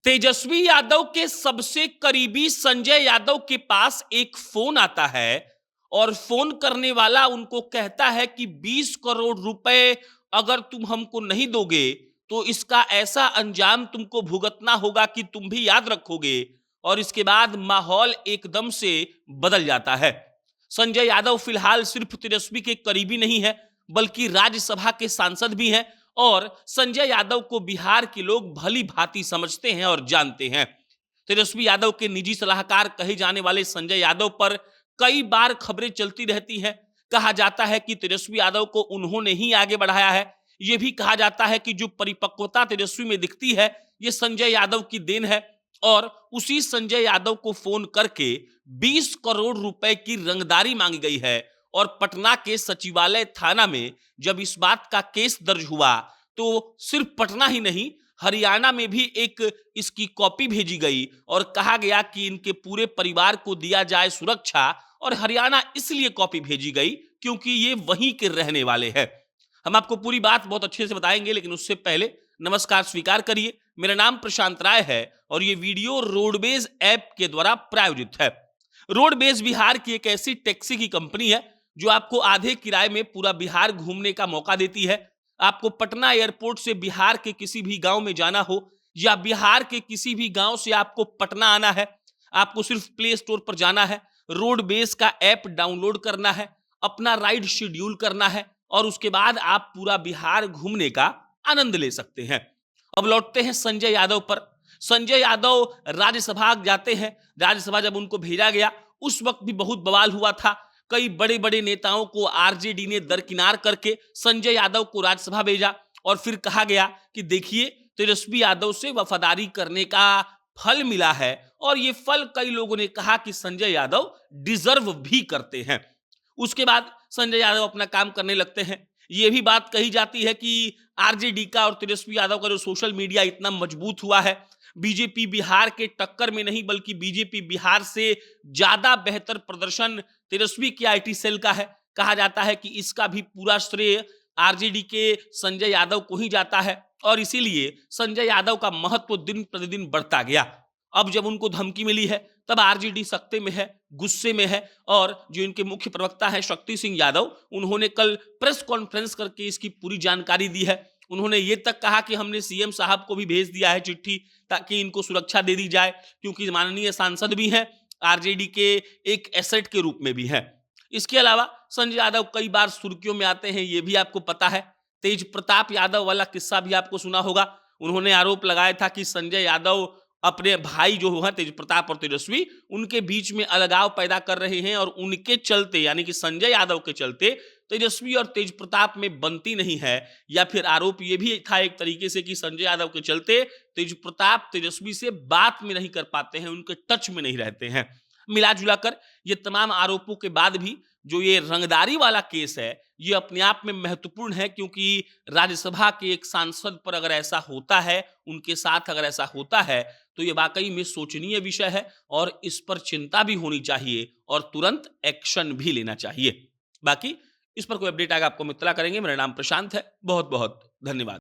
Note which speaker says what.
Speaker 1: तेजस्वी यादव के सबसे करीबी संजय यादव के पास एक फोन आता है और फोन करने वाला उनको कहता है कि 20 करोड़ रुपए अगर तुम हमको नहीं दोगे तो इसका ऐसा अंजाम तुमको भुगतना होगा कि तुम भी याद रखोगे। और इसके बाद माहौल एकदम से बदल जाता है। संजय यादव फिलहाल सिर्फ तेजस्वी के करीबी नहीं है बल्कि राज्यसभा के सांसद भी हैं और संजय यादव को बिहार के लोग भली भांति समझते हैं और जानते हैं। तेजस्वी यादव के निजी सलाहकार कहे जाने वाले संजय यादव पर कई बार खबरें चलती रहती हैं। कहा जाता है कि तेजस्वी यादव को उन्होंने ही आगे बढ़ाया है। यह भी कहा जाता है कि जो परिपक्वता तेजस्वी में दिखती है यह संजय यादव की देन है। और उसी संजय यादव को फोन करके 20 करोड़ रुपए की रंगदारी मांगी गई है। और पटना के सचिवालय थाना में जब इस बात का केस दर्ज हुआ तो सिर्फ पटना ही नहीं हरियाणा में भी एक इसकी कॉपी भेजी गई और कहा गया कि इनके पूरे परिवार को दिया जाए सुरक्षा। और हरियाणा इसलिए कॉपी भेजी गई क्योंकि ये वहीं के रहने वाले हैं। हम आपको पूरी बात बहुत अच्छे से बताएंगे लेकिन उससे पहले नमस्कार स्वीकार करिए। मेरा नाम प्रशांत राय है और ये वीडियो रोडवेज ऐप के द्वारा प्रायोजित है। रोडवेज बिहार की एक ऐसी टैक्सी की कंपनी है जो आपको आधे किराए में पूरा बिहार घूमने का मौका देती है। आपको पटना एयरपोर्ट से बिहार के किसी भी गांव में जाना हो या बिहार के किसी भी गांव से आपको पटना आना है, आपको सिर्फ प्ले स्टोर पर जाना है, रोडवेज का ऐप डाउनलोड करना है, अपना राइड शेड्यूल करना है और उसके बाद आप पूरा बिहार घूमने का आनंद ले सकते हैं। अब लौटते हैं संजय यादव पर। संजय यादव राज्यसभा जाते हैं। राज्यसभा जब उनको भेजा गया उस वक्त भी बहुत बवाल हुआ था। कई बड़े बड़े नेताओं को आरजेडी ने दरकिनार करके संजय यादव को राज्यसभा भेजा और फिर कहा गया कि देखिए तेजस्वी यादव से वफादारी करने का फल मिला है। और ये फल कई लोगों ने कहा कि संजय यादव डिजर्व भी करते हैं। उसके बाद संजय यादव अपना काम करने लगते हैं। ये भी बात कही जाती है कि आरजेडी का और तेजस्वी यादव का जो सोशल मीडिया इतना मजबूत हुआ है, बीजेपी बिहार के टक्कर में नहीं बल्कि बीजेपी बिहार से ज्यादा बेहतर प्रदर्शन तेजस्वी के आईटी सेल का है। कहा जाता है कि इसका भी पूरा श्रेय आरजेडी के संजय यादव को ही जाता है और इसीलिए संजय यादव का महत्व दिन प्रतिदिन बढ़ता गया। अब जब उनको धमकी मिली है तब आरजेडी सख्ते में है, गुस्से में है और जो इनके मुख्य प्रवक्ता है शक्ति सिंह यादव, उन्होंने कल प्रेस कॉन्फ्रेंस करके इसकी पूरी जानकारी दी है। उन्होंने ये तक कहा कि हमने सीएम साहब को भी भेज दिया है चिट्ठी ताकि इनको सुरक्षा दे दी जाए क्योंकि माननीय सांसद भी हैं, आरजेडी के एक एसेट के रूप में भी हैं। इसके अलावा संजय यादव कई बार सुर्खियों में आते हैं, ये भी आपको पता है। तेज प्रताप यादव वाला किस्सा भी आपको सुना होगा। उन्होंने आरोप लगाया था कि संजय यादव अपने भाई जो है तेज प्रताप और तेजस्वी, उनके बीच में अलगाव पैदा कर रहे हैं और उनके चलते यानी कि संजय यादव के चलते तेजस्वी और तेज प्रताप में बनती नहीं है। या फिर आरोप यह भी था एक तरीके से कि संजय यादव के चलते तेज प्रताप तेजस्वी से बात में नहीं कर पाते हैं, उनके टच में नहीं रहते हैं। मिला जुलाकर ये तमाम आरोपों के बाद भी जो ये रंगदारी वाला केस है ये अपने आप में महत्वपूर्ण है क्योंकि राज्यसभा के एक सांसद पर अगर ऐसा होता है, उनके साथ अगर ऐसा होता है तो ये वाकई में सोचनीय विषय है और इस पर चिंता भी होनी चाहिए और तुरंत एक्शन भी लेना चाहिए। बाकी इस पर कोई अपडेट आएगा आपको हम इत्तला करेंगे। मेरा नाम प्रशांत है। बहुत बहुत धन्यवाद।